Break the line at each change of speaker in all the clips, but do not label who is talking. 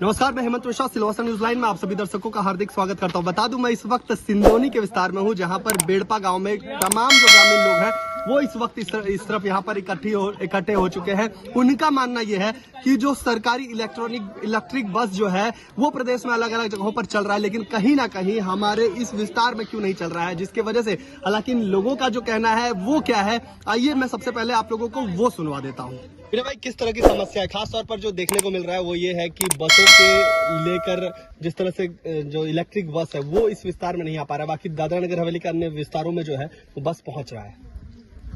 नमस्कार, मैं Hemant Mishra, Silvassa news line में आप सभी दर्शकों का हार्दिक स्वागत करता हूं। बता दूं, मैं इस वक्त सिंदोनी के विस्तार में हूं, जहां पर बेड़पा गांव में तमाम जो ग्रामीण लोग हैं वो इस वक्त इस तरफ यहां पर इकट्ठे हो चुके हैं। उनका मानना यह है कि जो सरकारी इलेक्ट्रिक बस जो है वो प्रदेश में अलग अलग जगहों पर चल रहा है, लेकिन कहीं ना कहीं हमारे इस विस्तार में क्यों नहीं चल रहा है, जिसके वजह से हालांकि इन लोगों का जो कहना है वो क्या है, आइए मैं सबसे पहले आप लोगों को वो सुनवा देता हूँ। मेरे भाई, किस तरह की समस्या है? खास तौर पर जो देखने को मिल रहा है वो ये है कि बसों के लेकर जिस तरह से जो इलेक्ट्रिक बस है वो इस विस्तार में नहीं आ पा रहा है, बाकी दादरा नगर हवेली के अन्य विस्तारों में जो है वो बस पहुंच रहा है।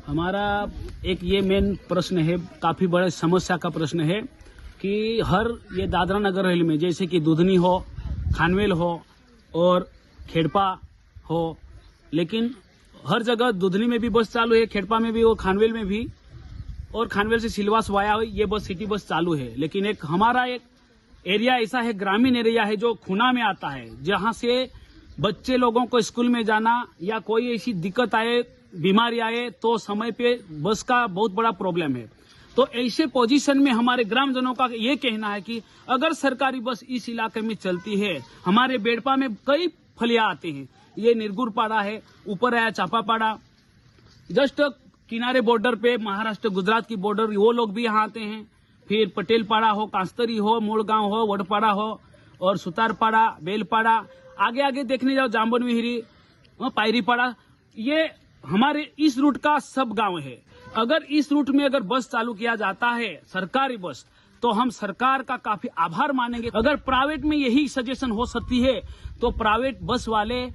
हमारा एक ये मेन प्रश्न है, काफी बड़े समस्या का प्रश्न है कि हर ये दादरा नगर हवेली में जैसे कि दुधनी हो, खानवेल हो और खेड़पा हो, लेकिन हर जगह दुधनी में भी बस चालू है, खेड़पा में भी और खानवेल में भी, और खानवेल से सिलवास वाया ये बस सिटी बस चालू है। लेकिन एक हमारा एक एरिया ऐसा है, ग्रामीण एरिया है जो खुना में आता है, जहां से बच्चे लोगों को स्कूल में जाना या कोई ऐसी दिक्कत आए, बीमारी आए तो समय पे बस का बहुत बड़ा प्रॉब्लम है। तो ऐसे पोजीशन में हमारे ग्रामजनों का ये कहना है कि अगर सरकारी बस इस इलाके में चलती है, हमारे बेड़पा में कई फलिया आते हैं, ये निर्गुरपाड़ा है, ऊपर आया चापापाड़ा, जस्ट किनारे बॉर्डर पे महाराष्ट्र गुजरात की बॉर्डर, वो लोग भी यहाँ आते हैं। फिर पटेलपाड़ा हो, कांस्तरी हो, मोड़गांव हो, वडपाड़ा हो और सुतारपाड़ा, बेलपाड़ा, आगे आगे देखने जाओ जाम्बन विहिरी, पायरीपाड़ा, ये हमारे इस रूट का सब गांव है। अगर इस रूट में अगर बस चालू किया जाता है, सरकारी बस, तो हम सरकार का काफी आभार मानेंगे। अगर प्राइवेट में यही सजेशन हो सकती है तो प्राइवेट बस वाले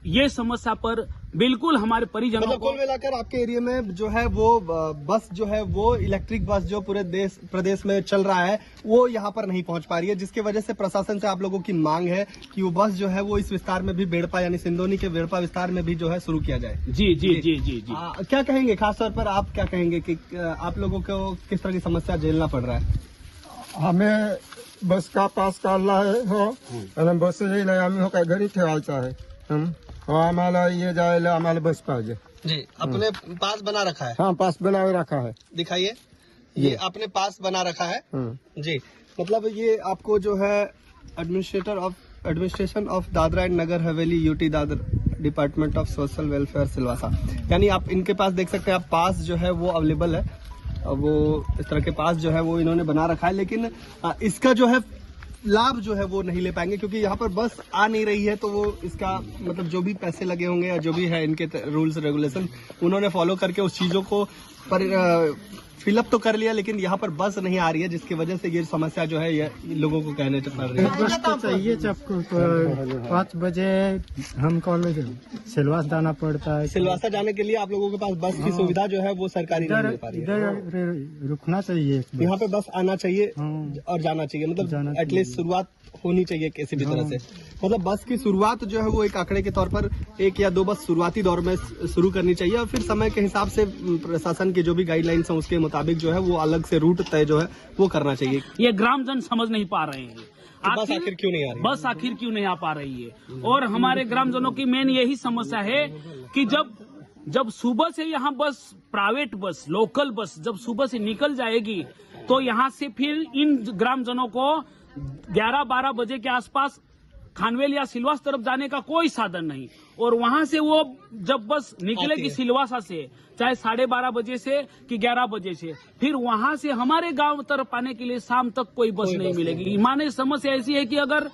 ये समस्या पर बिल्कुल हमारे परिजनों
मतलब कुल मिलाकर आपके एरिया में जो है वो बस जो है वो इलेक्ट्रिक बस जो पूरे प्रदेश में चल रहा है वो यहाँ पर नहीं पहुँच पा रही है, जिसकी वजह से प्रशासन से आप लोगों की मांग है कि वो बस जो है वो इस विस्तार में भी, बेड़पा यानी सिंदोनी के बेड़पा विस्तार में भी जो है शुरू किया जाए।
जी जी जी जी जी
क्या कहेंगे, खासतौर पर आप क्या कहेंगे कि आप लोगों को किस तरह की समस्या झेलना पड़ रहा है?
हमें बस का पास काढला हो, बस येईल आम्ही हो काय घरी ठेवायचं आहे, आम्हाला ये जायला आम्हाला बस पाहिजे।
जी, अपने पास बना रखा है?
हाँ, पास बनावे रखा है।
दिखाइए, ये अपने पास बना रखा है जी। मतलब ये आपको जो है administration of Dadra and Nagar Haveli UT Dadra department of social welfare Silvassa, यानी आप इनके पास देख सकते हैं, आप पास जो है वो अवेलेबल है, वो इस तरह के पास जो है वो इन्होंने बना रखा है, लेकिन इसका जो है लाभ जो है वो नहीं ले पाएंगे क्योंकि यहाँ पर बस आ नहीं रही है। तो वो इसका मतलब जो भी पैसे लगे होंगे या जो भी है इनके रूल्स रेगुलेशन उन्होंने फॉलो करके उस चीजों को फिलअप तो कर लिया, लेकिन यहाँ पर बस नहीं आ रही है, जिसकी वजह से ये समस्या जो है ये लोगों को कहने पड़ रही है।
बस तो चाहिए, सबको 5 बजे हम कॉलेज सिलवास जाना पड़ता है।
सिलवासा जाने के लिए आप लोगों के पास बस की सुविधा जो है वो सरकारी नहीं मिल पा रही है।
इधर रुकना चाहिए,
यहाँ पे बस आना चाहिए और जाना चाहिए, मतलब एटलीस्ट शुरुआत होनी चाहिए किसी भी तरह से। मतलब बस की शुरुआत जो है वो एक आंकड़े के तौर पर 1 या 2 बस शुरुआती दौर में शुरू करनी चाहिए और फिर समय के हिसाब से प्रशासन की जो भी गाइडलाइंस हैं उसके मुताबिक जो है वो अलग से रूट तय जो है वो करना चाहिए।
ये ग्रामजन समझ नहीं पा रहे हैं,
बस आखिर क्यों नहीं आ रही,
बस आखिर क्यों नहीं आ पा रही है। और हमारे ग्रामजनों की मेन यही समस्या है कि जब सुबह से यहाँ बस, प्राइवेट बस, लोकल बस जब सुबह से निकल जाएगी तो यहाँ से फिर इन ग्रामजनों को 11-12 बजे के आसपास खानवेल या सिलवास तरफ जाने का कोई साधन नहीं, और वहां से वो जब बस निकलेगी सिलवासा से, चाहे 12:30 बजे से कि 11 बजे से, फिर वहां से हमारे गांव तरफ आने के लिए शाम तक कोई बस नहीं मिलेगी। माने समस्या ऐसी है कि अगर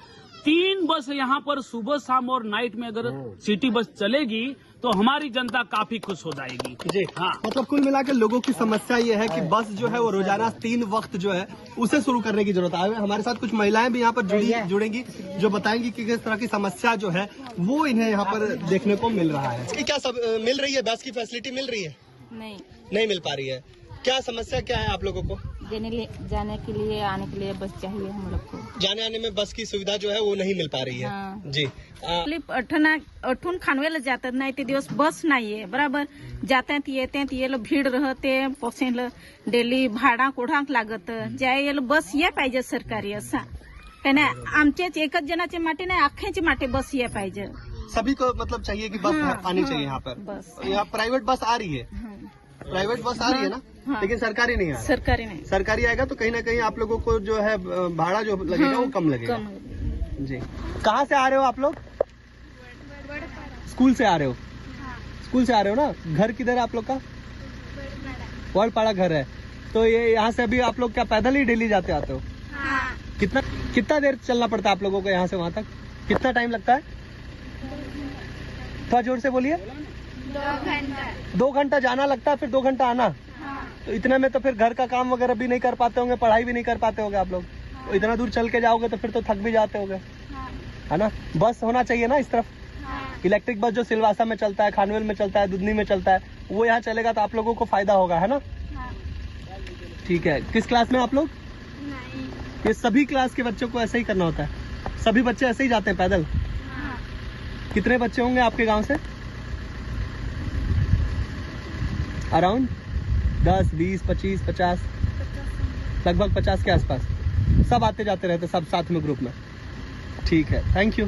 3 बस यहाँ पर सुबह शाम और नाइट में अगर सिटी बस चलेगी तो हमारी जनता काफी खुश हो जाएगी
जी।
हाँ,
मतलब कुल मिलाकर लोगों की समस्या ये है कि बस जो है वो रोजाना 3 वक्त जो है उसे शुरू करने की जरूरत है। हमारे साथ कुछ महिलाएं भी यहाँ पर जुड़ेंगी जो बताएंगी कि किस तरह की समस्या जो है वो इन्हें यहाँ पर देखने को मिल रहा है। क्या सब मिल रही है, बस की फैसिलिटी मिल रही है? नहीं मिल पा रही है। क्या समस्या क्या है आप लोगों को?
जाने के लिए, आने के लिए बस चाहिए हम लोग को।
जाने आने में बस की सुविधा जो है वो नहीं मिल पा रही है।
हाँ।
जी,
अठून खानवेल जातात नाही ते दिवस बस नाहीये, बराबर जाते ये लोग भीड़ रहते, पोसेल डेली भाडा कोढाक लागत, जाय ये बस ये पाहिजे सरकारी असा, पण आमचेच एकच जणाचे माटे नाही, अख्ख्याची माटे बस ये पाहिजे।
सभी को मतलब चाहिए कि बस आनी चाहिए यहाँ पर।
बस
यहाँ प्राइवेट बस आ रही है, प्राइवेट बस आ रही है ना,
हाँ।
लेकिन सरकारी नहीं आ रहा।
सरकारी नहीं,
सरकारी आएगा तो कहीं ना कहीं आप लोगों को जो है भाड़ा जो लगेगा वो कम लगेगा।
कम।
जी। कहाँ से आ रहे हो आप लोग? स्कूल से आ रहे हो? स्कूल से आ रहे हो ना? घर किधर है आप लोग का? वर्डपाड़ा घर है। तो ये यहाँ से अभी आप लोग क्या पैदल ही डेली जाते आते हो? कितना देर चलना पड़ता है आप लोगों को यहाँ से वहाँ तक? कितना टाइम लगता है? थोड़ा जोर से बोलिए। 2 घंटा जाना लगता है, फिर 2 घंटा आना। तो इतने में तो फिर घर का काम वगैरह भी नहीं कर पाते होंगे, पढ़ाई भी नहीं कर पाते होंगे आप लोग। तो इतना दूर चल के जाओगे तो फिर तो थक भी जाते होंगे, है ना? बस होना चाहिए ना इस तरफ। इलेक्ट्रिक बस जो सिलवासा में चलता है, खानवेल में चलता है, दुधनी में चलता है, वो यहाँ चलेगा तो आप लोगों को फायदा होगा, है ना? ठीक है। किस क्लास में आप लोग? ये सभी क्लास के बच्चों को ऐसे ही करना होता है? सभी बच्चे ऐसे ही जाते हैं पैदल? कितने बच्चे होंगे आपके गांव से? अराउंड 10, 20, 25, 50, लगभग 50 के आसपास। सब आते जाते रहते, सब साथ में ग्रुप में। ठीक है, थैंक यू।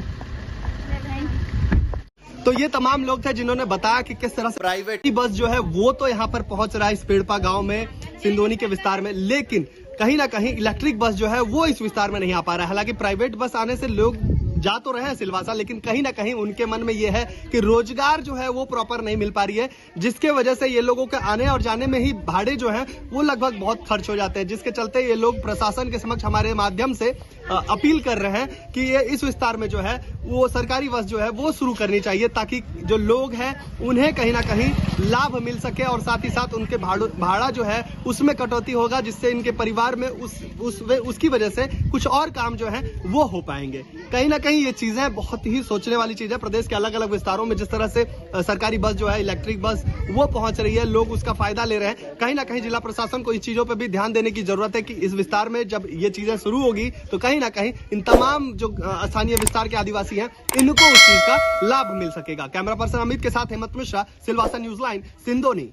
तो ये तमाम लोग थे जिन्होंने बताया कि किस तरह से प्राइवेट बस जो है वो तो यहाँ पर पहुंच रहा है इस पेड़पा गांव में, सिंदोनी के विस्तार में, लेकिन कहीं ना कहीं इलेक्ट्रिक बस जो है वो इस विस्तार में नहीं आ पा रहा है। हालांकि प्राइवेट बस आने से लोग जा तो रहे हैं सिलवासा, लेकिन कहीं ना कहीं उनके मन में ये है कि रोजगार जो है वो प्रॉपर नहीं मिल पा रही है, जिसके वजह से ये लोगों के आने और जाने में ही भाड़े जो हैं वो लगभग बहुत खर्च हो जाते हैं, जिसके चलते ये लोग प्रशासन के समक्ष हमारे माध्यम से अपील कर रहे हैं कि ये इस विस्तार में जो है वो सरकारी बस जो है वो शुरू करनी चाहिए, ताकि जो लोग हैं उन्हें कहीं ना कहीं लाभ मिल सके और साथ ही साथ उनके भाड़ा जो है उसमें कटौती होगा, जिससे इनके परिवार में उसकी वजह से कुछ और काम जो है वो हो पाएंगे। कहीं ना कहीं ये चीजें बहुत ही सोचने वाली चीज है। प्रदेश के अलग अलग विस्तारों में जिस तरह से सरकारी बस जो है, इलेक्ट्रिक बस वो पहुंच रही है, लोग उसका फायदा ले रहे हैं। कहीं ना कहीं जिला प्रशासन को इस चीजों पर भी ध्यान देने की जरूरत है कि इस विस्तार में जब ये चीजें शुरू होगी तो कहीं ना कहीं इन तमाम जो स्थानीय विस्तार के आदिवासी हैं इनको उस चीज का लाभ मिल सकेगा। कैमरा पर्सन अमित के साथ हेमंत मिश्रा, सिलवासा न्यूज लाइन, सिंदोनी।